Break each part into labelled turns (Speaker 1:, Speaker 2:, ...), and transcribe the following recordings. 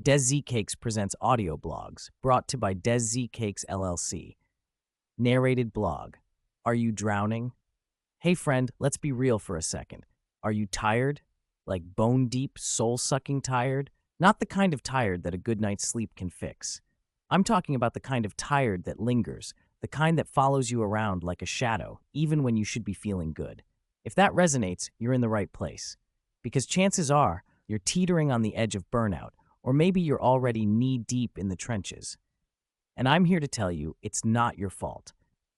Speaker 1: Deszicakes presents audio blogs, brought to by Deszicakes LLC. Narrated blog. Are you drowning? Hey friend, let's be real for a second. Are you tired? Like bone-deep, soul-sucking tired? Not the kind of tired that a good night's sleep can fix. I'm talking about the kind of tired that lingers, the kind that follows you around like a shadow, even when you should be feeling good. If that resonates, you're in the right place. Because chances are, you're teetering on the edge of burnout, or maybe you're already knee-deep in the trenches. And I'm here to tell you, it's not your fault.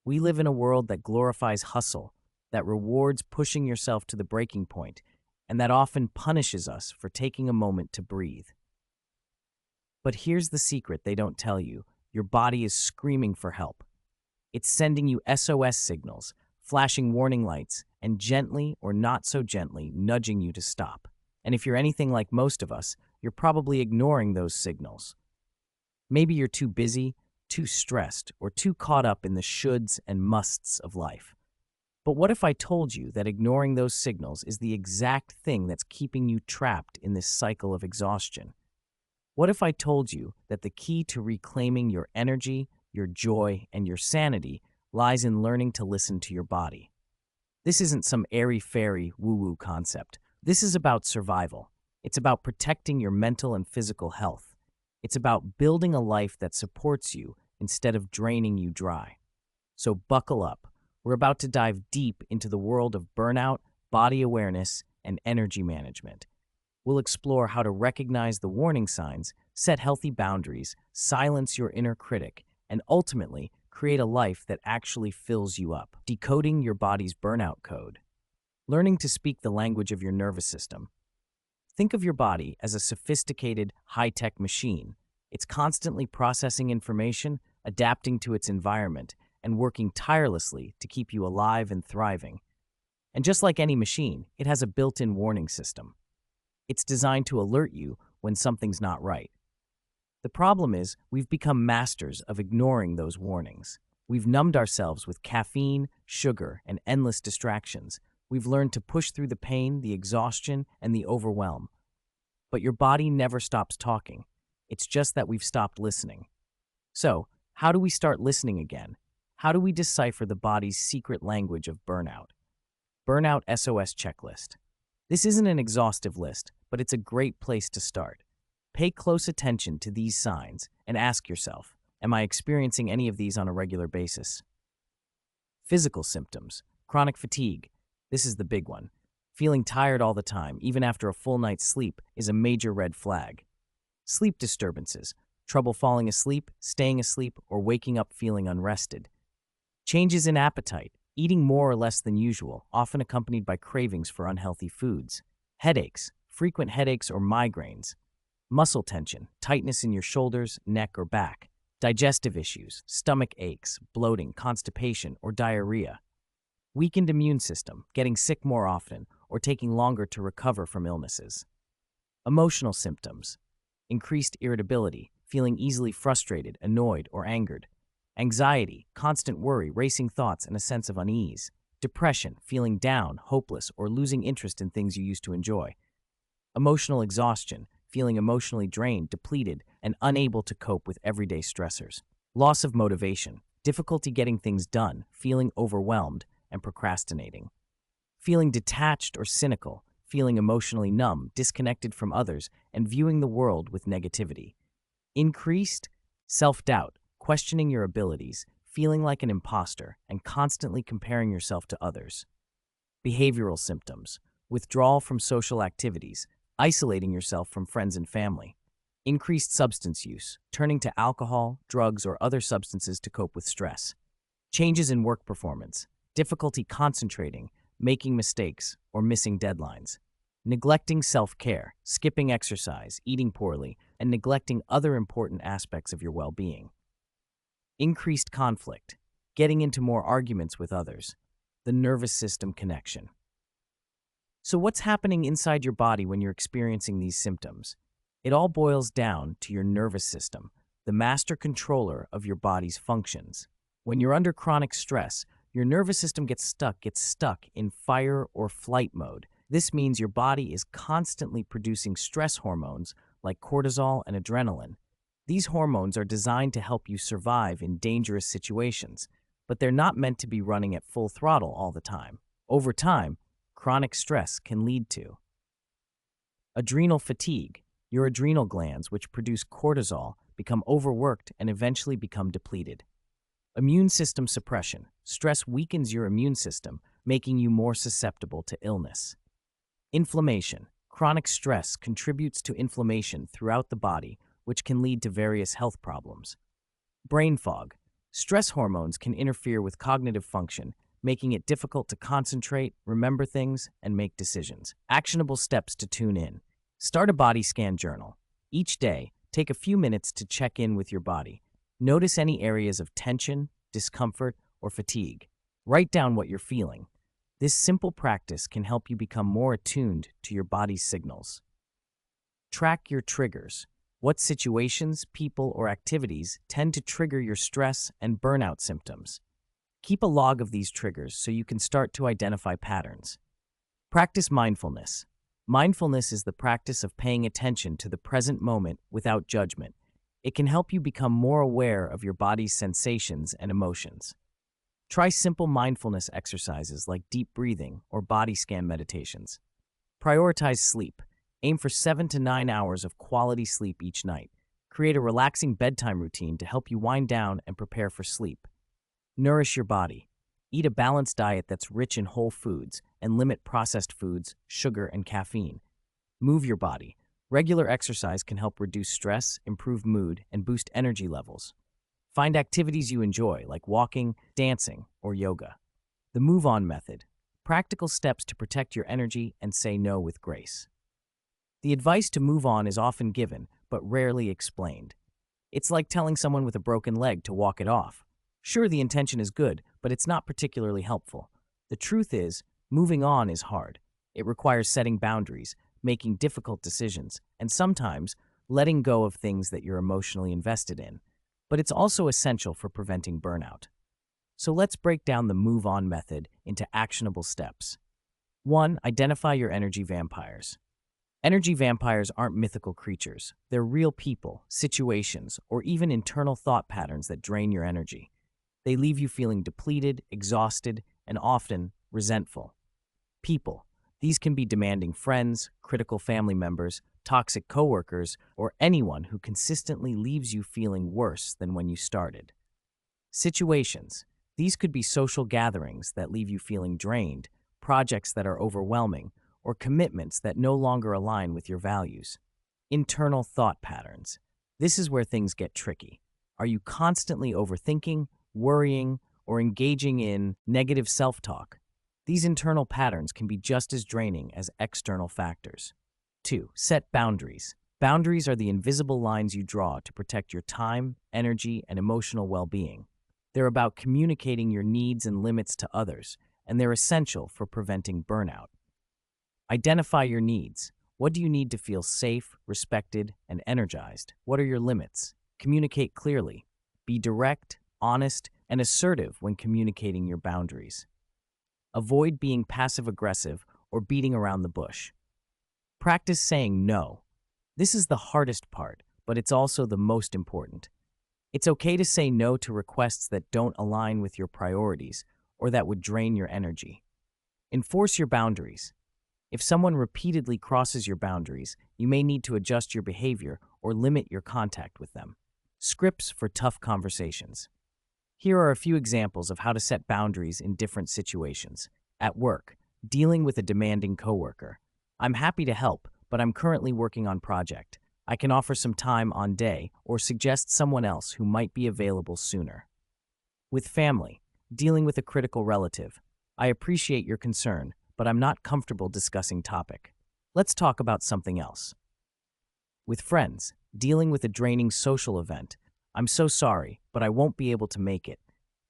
Speaker 1: We live in a world that glorifies hustle, that rewards pushing yourself to the breaking point, and that often punishes us for taking a moment to breathe. But here's the secret they don't tell you. Your body is screaming for help. It's sending you SOS signals, flashing warning lights, and gently or not so gently nudging you to stop. And if you're anything like most of us, you're probably ignoring those signals. Maybe you're too busy, too stressed, or too caught up in the shoulds and musts of life. But what if I told you that ignoring those signals is the exact thing that's keeping you trapped in this cycle of exhaustion? What if I told you that the key to reclaiming your energy, your joy, and your sanity lies in learning to listen to your body? This isn't some airy-fairy woo-woo concept. This is about survival. It's about protecting your mental and physical health. It's about building a life that supports you instead of draining you dry. So buckle up. We're about to dive deep into the world of burnout, body awareness, and energy management. We'll explore how to recognize the warning signs, set healthy boundaries, silence your inner critic, and ultimately create a life that actually fills you up. Decoding your body's burnout code. Learning to speak the language of your nervous system. Think of your body as a sophisticated, high-tech machine. It's constantly processing information, adapting to its environment, and working tirelessly to keep you alive and thriving. And just like any machine, it has a built-in warning system. It's designed to alert you when something's not right. The problem is, we've become masters of ignoring those warnings. We've numbed ourselves with caffeine, sugar, and endless distractions. We've learned to push through the pain, the exhaustion, and the overwhelm. But your body never stops talking. It's just that we've stopped listening. So, how do we start listening again? How do we decipher the body's secret language of burnout? Burnout SOS checklist. This isn't an exhaustive list, but it's a great place to start. Pay close attention to these signs and ask yourself, am I experiencing any of these on a regular basis? Physical symptoms. Chronic fatigue. This is the big one. Feeling tired all the time, even after a full night's sleep, is a major red flag. Sleep disturbances. Trouble falling asleep, staying asleep, or waking up feeling unrested. Changes in appetite. Eating more or less than usual, often accompanied by cravings for unhealthy foods. Headaches. Frequent headaches or migraines. Muscle tension. Tightness in your shoulders, neck, or back. Digestive issues. Stomach aches, bloating, constipation, or diarrhea. Weakened immune system, getting sick more often, or taking longer to recover from illnesses. Emotional symptoms. Increased irritability, feeling easily frustrated, annoyed, or angered. Anxiety, constant worry, racing thoughts, and a sense of unease. Depression, feeling down, hopeless, or losing interest in things you used to enjoy. Emotional exhaustion, feeling emotionally drained, depleted, and unable to cope with everyday stressors. Loss of motivation, difficulty getting things done, feeling overwhelmed, and procrastinating. Feeling detached or cynical, feeling emotionally numb, disconnected from others, and viewing the world with negativity. Increased self-doubt, questioning your abilities, feeling like an imposter, and constantly comparing yourself to others. Behavioral symptoms, withdrawal from social activities, isolating yourself from friends and family. Increased substance use, turning to alcohol, drugs, or other substances to cope with stress. Changes in work performance, difficulty concentrating, making mistakes, or missing deadlines. Neglecting self-care, skipping exercise, eating poorly, and neglecting other important aspects of your well-being. Increased conflict, getting into more arguments with others. The nervous system connection. So what's happening inside your body when you're experiencing these symptoms? It all boils down to your nervous system, the master controller of your body's functions. When you're under chronic stress, your nervous system gets stuck in fight or flight mode. This means your body is constantly producing stress hormones like cortisol and adrenaline. These hormones are designed to help you survive in dangerous situations, but they're not meant to be running at full throttle all the time. Over time, chronic stress can lead to adrenal fatigue. Your adrenal glands, which produce cortisol, become overworked and eventually become depleted. Immune system suppression. Stress weakens your immune system, making you more susceptible to illness. Inflammation. Chronic stress contributes to inflammation throughout the body, which can lead to various health problems. Brain fog. Stress hormones can interfere with cognitive function, making it difficult to concentrate, remember things, and make decisions. Actionable steps to tune in. Start a body scan journal. Each day, take a few minutes to check in with your body. Notice any areas of tension, discomfort, or fatigue. Write down what you're feeling. This simple practice can help you become more attuned to your body's signals. Track your triggers. What situations, people, or activities tend to trigger your stress and burnout symptoms? Keep a log of these triggers so you can start to identify patterns. Practice mindfulness. Mindfulness is the practice of paying attention to the present moment without judgment. It can help you become more aware of your body's sensations and emotions. Try simple mindfulness exercises like deep breathing or body scan meditations. Prioritize sleep. Aim for 7 to 9 hours of quality sleep each night. Create a relaxing bedtime routine to help you wind down and prepare for sleep. Nourish your body. Eat a balanced diet that's rich in whole foods and limit processed foods, sugar, and caffeine. Move your body. Regular exercise can help reduce stress, improve mood, and boost energy levels. Find activities you enjoy, like walking, dancing, or yoga. The Move On Method. Practical steps to protect your energy and say no with grace. The advice to move on is often given, but rarely explained. It's like telling someone with a broken leg to walk it off. Sure, the intention is good, but it's not particularly helpful. The truth is, moving on is hard. It requires setting boundaries, making difficult decisions, and sometimes letting go of things that you're emotionally invested in. But it's also essential for preventing burnout. So let's break down the Move On method into actionable steps. 1. Identify your energy vampires. Energy vampires aren't mythical creatures. They're real people, situations, or even internal thought patterns that drain your energy. They leave you feeling depleted, exhausted, and often resentful. People. These can be demanding friends, critical family members, toxic coworkers, or anyone who consistently leaves you feeling worse than when you started. Situations. These could be social gatherings that leave you feeling drained, projects that are overwhelming, or commitments that no longer align with your values. Internal thought patterns. This is where things get tricky. Are you constantly overthinking, worrying, or engaging in negative self-talk? These internal patterns can be just as draining as external factors. 2. Set boundaries. Boundaries are the invisible lines you draw to protect your time, energy, and emotional well-being. They're about communicating your needs and limits to others, and they're essential for preventing burnout. Identify your needs. What do you need to feel safe, respected, and energized? What are your limits? Communicate clearly. Be direct, honest, and assertive when communicating your boundaries. Avoid being passive-aggressive or beating around the bush. Practice saying no. This is the hardest part, but it's also the most important. It's okay to say no to requests that don't align with your priorities or that would drain your energy. Enforce your boundaries. If someone repeatedly crosses your boundaries, you may need to adjust your behavior or limit your contact with them. Scripts for tough conversations. Here are a few examples of how to set boundaries in different situations. At work, dealing with a demanding coworker. I'm happy to help, but I'm currently working on project. I can offer some time on day or suggest someone else who might be available sooner. With family, dealing with a critical relative. I appreciate your concern, but I'm not comfortable discussing topic. Let's talk about something else. With friends, dealing with a draining social event. I'm so sorry, but I won't be able to make it.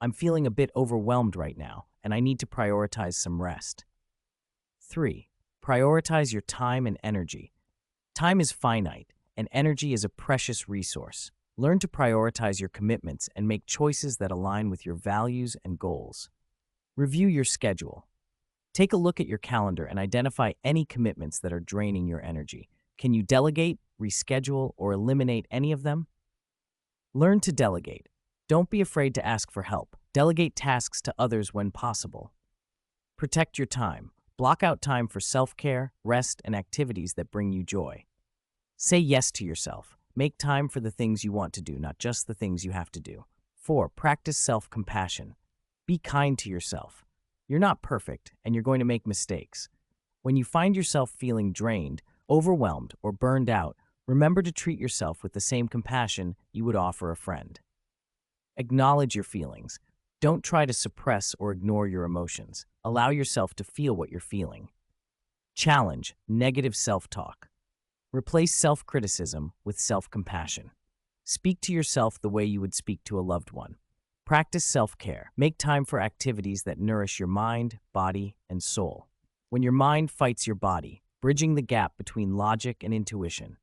Speaker 1: I'm feeling a bit overwhelmed right now, and I need to prioritize some rest. 3. Prioritize your time and energy. Time is finite, and energy is a precious resource. Learn to prioritize your commitments and make choices that align with your values and goals. Review your schedule. Take a look at your calendar and identify any commitments that are draining your energy. Can you delegate, reschedule, or eliminate any of them? Learn to delegate. Don't be afraid to ask for help. Delegate tasks to others when possible. Protect your time. Block out time for self-care, rest, and activities that bring you joy. Say yes to yourself. Make time for the things you want to do, not just the things you have to do. 4. Practice self-compassion. Be kind to yourself. You're not perfect, and you're going to make mistakes. When you find yourself feeling drained, overwhelmed, or burned out, remember to treat yourself with the same compassion you would offer a friend. Acknowledge your feelings. Don't try to suppress or ignore your emotions. Allow yourself to feel what you're feeling. Challenge negative self-talk. Replace self-criticism with self-compassion. Speak to yourself the way you would speak to a loved one. Practice self-care. Make time for activities that nourish your mind, body, and soul. When your mind fights your body, bridging the gap between logic and intuition.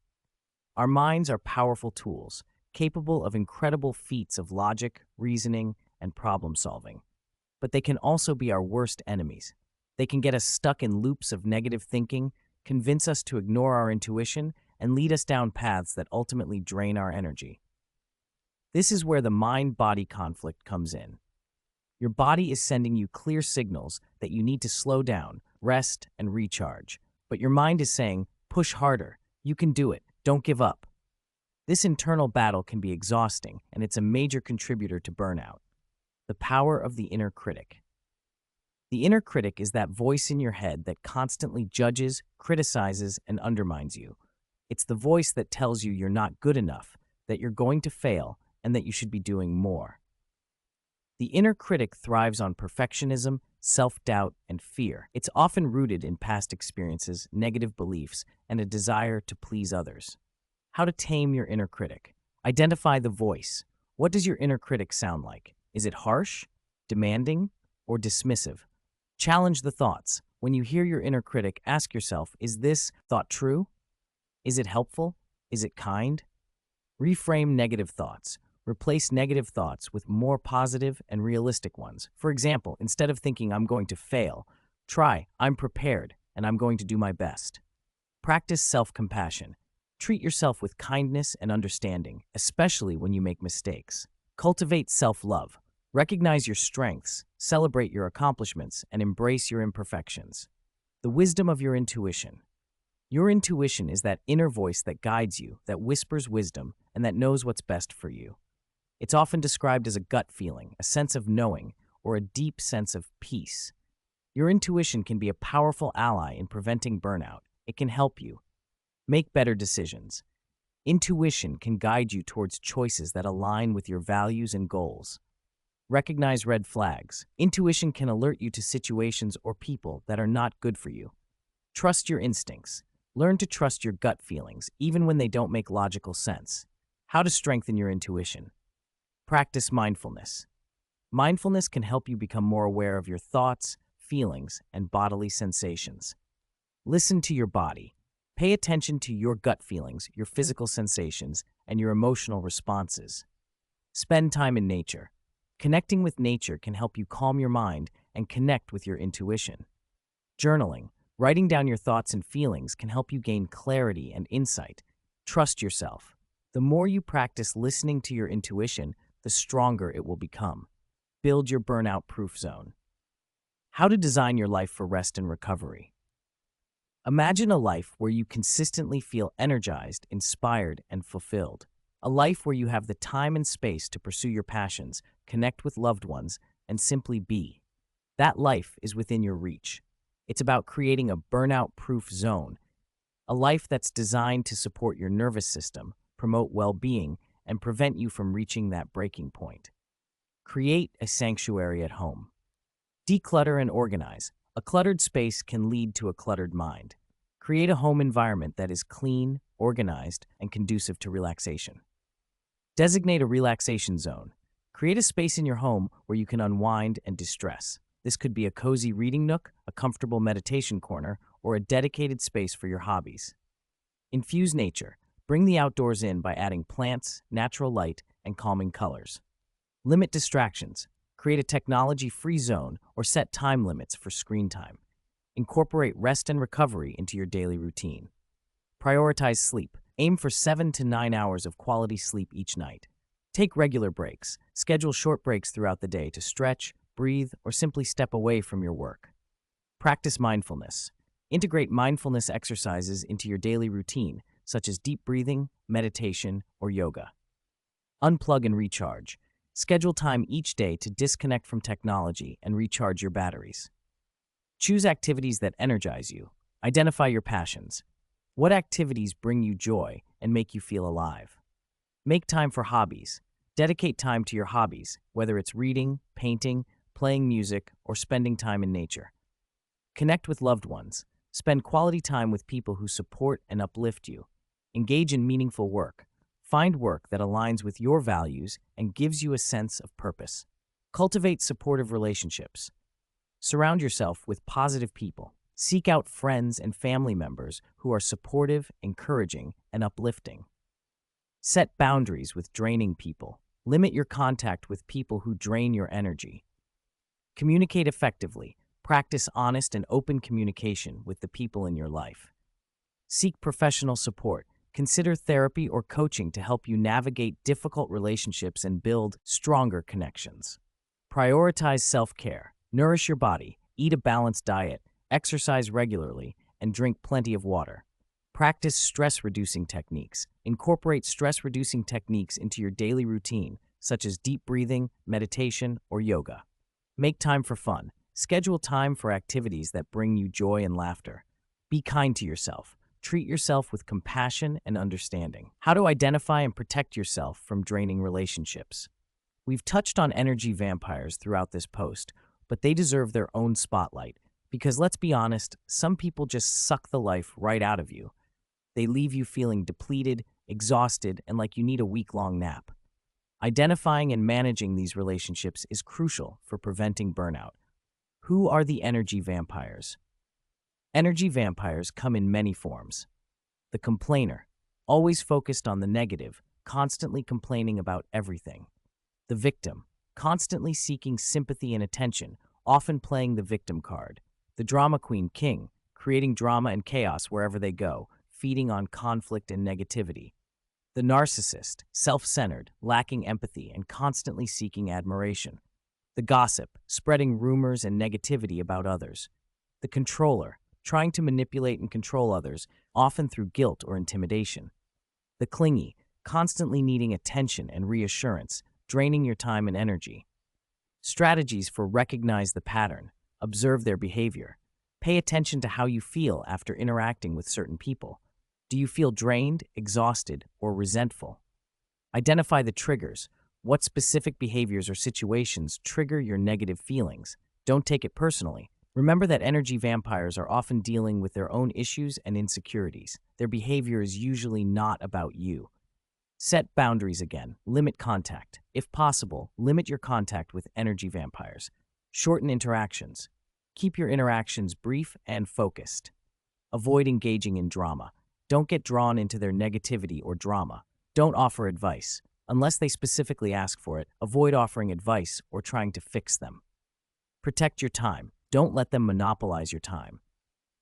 Speaker 1: Our minds are powerful tools, capable of incredible feats of logic, reasoning, and problem-solving. But they can also be our worst enemies. They can get us stuck in loops of negative thinking, convince us to ignore our intuition, and lead us down paths that ultimately drain our energy. This is where the mind-body conflict comes in. Your body is sending you clear signals that you need to slow down, rest, and recharge. But your mind is saying, push harder, you can do it, don't give up. This internal battle can be exhausting, and it's a major contributor to burnout. The power of the inner critic. The inner critic is that voice in your head that constantly judges, criticizes, and undermines you. It's the voice that tells you you're not good enough, that you're going to fail, and that you should be doing more. The inner critic thrives on perfectionism, self-doubt, and fear. It's often rooted in past experiences, negative beliefs, and a desire to please others. How to tame your inner critic. Identify the voice. What does your inner critic sound like? Is it harsh, demanding, or dismissive? Challenge the thoughts. When you hear your inner critic, ask yourself, is this thought true? Is it helpful? Is it kind? Reframe negative thoughts. Replace negative thoughts with more positive and realistic ones. For example, instead of thinking I'm going to fail, try I'm prepared and I'm going to do my best. Practice self-compassion. Treat yourself with kindness and understanding, especially when you make mistakes. Cultivate self-love. Recognize your strengths, celebrate your accomplishments, and embrace your imperfections. The wisdom of your intuition. Your intuition is that inner voice that guides you, that whispers wisdom, and that knows what's best for you. It's often described as a gut feeling, a sense of knowing, or a deep sense of peace. Your intuition can be a powerful ally in preventing burnout. It can help you make better decisions. Intuition can guide you towards choices that align with your values and goals. Recognize red flags. Intuition can alert you to situations or people that are not good for you. Trust your instincts. Learn to trust your gut feelings, even when they don't make logical sense. How to strengthen your intuition. Practice mindfulness. Mindfulness can help you become more aware of your thoughts, feelings, and bodily sensations. Listen to your body. Pay attention to your gut feelings, your physical sensations, and your emotional responses. Spend time in nature. Connecting with nature can help you calm your mind and connect with your intuition. Journaling. Writing down your thoughts and feelings can help you gain clarity and insight. Trust yourself. The more you practice listening to your intuition, the stronger it will become. Build your burnout-proof zone. How to design your life for rest and recovery. Imagine a life where you consistently feel energized, inspired, and fulfilled. A life where you have the time and space to pursue your passions, connect with loved ones, and simply be. That life is within your reach. It's about creating a burnout-proof zone, a life that's designed to support your nervous system, promote well-being, and prevent you from reaching that breaking point. Create a sanctuary at home. Declutter and organize. A cluttered space can lead to a cluttered mind. Create a home environment that is clean, organized, and conducive to relaxation. Designate a relaxation zone. Create a space in your home where you can unwind and distress. This could be a cozy reading nook, a comfortable meditation corner, or a dedicated space for your hobbies. Infuse nature. Bring the outdoors in by adding plants, natural light, and calming colors. Limit distractions. Create a technology-free zone or set time limits for screen time. Incorporate rest and recovery into your daily routine. Prioritize sleep. Aim for 7 to 9 hours of quality sleep each night. Take regular breaks. Schedule short breaks throughout the day to stretch, breathe, or simply step away from your work. Practice mindfulness. Integrate mindfulness exercises into your daily routine, such as deep breathing, meditation, or yoga. Unplug and recharge. Schedule time each day to disconnect from technology and recharge your batteries. Choose activities that energize you. Identify your passions. What activities bring you joy and make you feel alive? Make time for hobbies. Dedicate time to your hobbies, whether it's reading, painting, playing music, or spending time in nature. Connect with loved ones. Spend quality time with people who support and uplift you. Engage in meaningful work. Find work that aligns with your values and gives you a sense of purpose. Cultivate supportive relationships. Surround yourself with positive people. Seek out friends and family members who are supportive, encouraging, and uplifting. Set boundaries with draining people. Limit your contact with people who drain your energy. Communicate effectively. Practice honest and open communication with the people in your life. Seek professional support. Consider therapy or coaching to help you navigate difficult relationships and build stronger connections. Prioritize self-care. Nourish your body. Eat a balanced diet. Exercise regularly, and drink plenty of water. Practice stress-reducing techniques. Incorporate stress-reducing techniques into your daily routine, such as deep breathing, meditation, or yoga. Make time for fun. Schedule time for activities that bring you joy and laughter. Be kind to yourself. Treat yourself with compassion and understanding. How to identify and protect yourself from draining relationships. We've touched on energy vampires throughout this post, but they deserve their own spotlight. Because let's be honest, some people just suck the life right out of you. They leave you feeling depleted, exhausted, and like you need a week-long nap. Identifying and managing these relationships is crucial for preventing burnout. Who are the energy vampires? Energy vampires come in many forms. The complainer, always focused on the negative, constantly complaining about everything. The victim, constantly seeking sympathy and attention, often playing the victim card. The drama queen king, creating drama and chaos wherever they go, feeding on conflict and negativity. The narcissist, self-centered, lacking empathy, and constantly seeking admiration. The gossip, spreading rumors and negativity about others. The controller, trying to manipulate and control others, often through guilt or intimidation. The clingy, constantly needing attention and reassurance, draining your time and energy. Strategies for recognize the pattern. Observe their behavior. Pay attention to how you feel after interacting with certain people. Do you feel drained, exhausted, or resentful? Identify the triggers. What specific behaviors or situations trigger your negative feelings? Don't take it personally. Remember that energy vampires are often dealing with their own issues and insecurities. Their behavior is usually not about you. Set boundaries again. Limit contact. If possible, limit your contact with energy vampires. Shorten interactions. Keep your interactions brief and focused. Avoid engaging in drama. Don't get drawn into their negativity or drama. Don't offer advice. Unless they specifically ask for it, avoid offering advice or trying to fix them. Protect your time. Don't let them monopolize your time.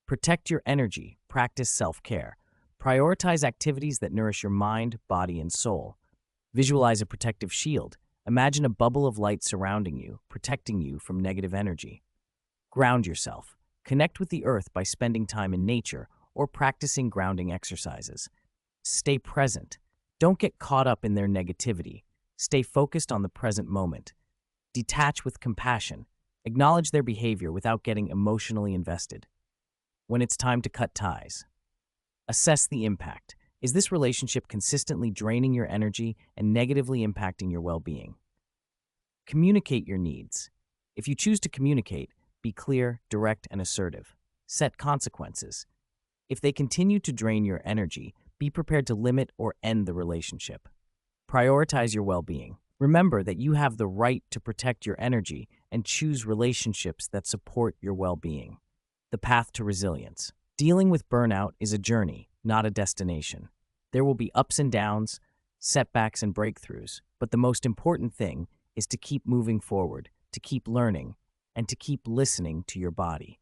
Speaker 1: Protect your energy. Practice self-care. Prioritize activities that nourish your mind, body, and soul. Visualize a protective shield. Imagine a bubble of light surrounding you, protecting you from negative energy. Ground yourself. Connect with the earth by spending time in nature or practicing grounding exercises. Stay present. Don't get caught up in their negativity. Stay focused on the present moment. Detach with compassion. Acknowledge their behavior without getting emotionally invested. When it's time to cut ties. Assess the impact. Is this relationship consistently draining your energy and negatively impacting your well-being? Communicate your needs. If you choose to communicate, be clear, direct, and assertive. Set consequences. If they continue to drain your energy, be prepared to limit or end the relationship. Prioritize your well-being. Remember that you have the right to protect your energy and choose relationships that support your well-being. The path to resilience. Dealing with burnout is a journey, not a destination. There will be ups and downs, setbacks and breakthroughs, but the most important thing is to keep moving forward, to keep learning, and to keep listening to your body.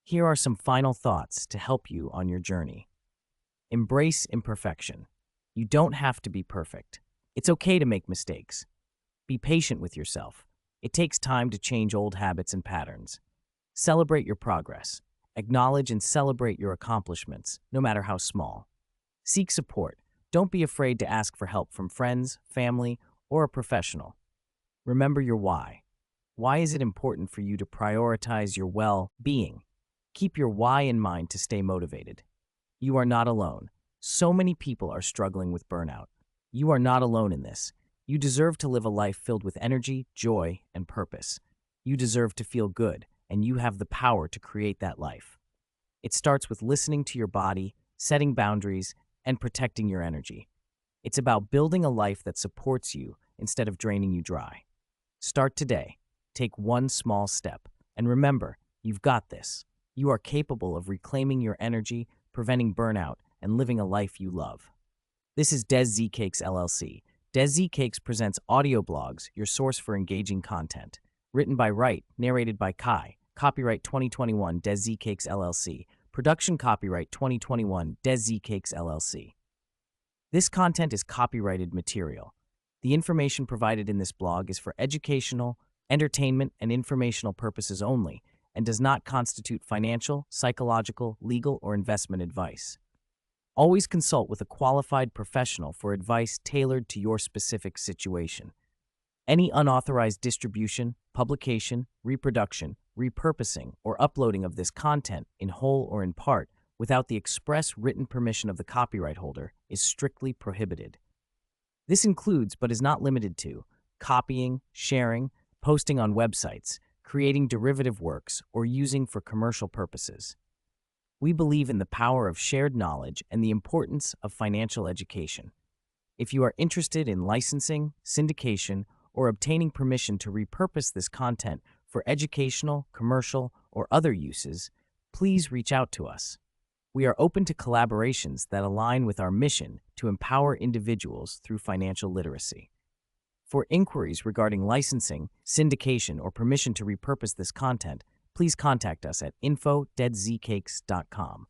Speaker 1: Here are some final thoughts to help you on your journey. Embrace imperfection. You don't have to be perfect. It's okay to make mistakes. Be patient with yourself. It takes time to change old habits and patterns. Celebrate your progress. Acknowledge and celebrate your accomplishments, no matter how small. Seek support. Don't be afraid to ask for help from friends, family, or a professional. Remember your why. Why is it important for you to prioritize your well-being? Keep your why in mind to stay motivated. You are not alone. So many people are struggling with burnout. You are not alone in this. You deserve to live a life filled with energy, joy, and purpose. You deserve to feel good, and you have the power to create that life. It starts with listening to your body, setting boundaries, and protecting your energy. It's about building a life that supports you instead of draining you dry. Start today. Take one small step. And remember, you've got this. You are capable of reclaiming your energy, preventing burnout, and living a life you love. This is Deszicakes LLC. Deszicakes presents audio blogs, your source for engaging content. Written by Wright, narrated by Kai. Copyright 2021 Deszicakes LLC. Production copyright 2021 Deszicakes LLC. This content is copyrighted material. The information provided in this blog is for educational, entertainment, and informational purposes only, and does not constitute financial, psychological, legal, or investment advice. Always consult with a qualified professional for advice tailored to your specific situation. Any unauthorized distribution, publication, reproduction, repurposing, or uploading of this content in whole or in part without the express written permission of the copyright holder is strictly prohibited. This includes, but is not limited to, copying, sharing, posting on websites, creating derivative works, or using for commercial purposes. We believe in the power of shared knowledge and the importance of financial education. If you are interested in licensing, syndication, or obtaining permission to repurpose this content for educational, commercial, or other uses, please reach out to us. We are open to collaborations that align with our mission to empower individuals through financial literacy. For inquiries regarding licensing, syndication, or permission to repurpose this content, please contact us at info@deszicakes.com.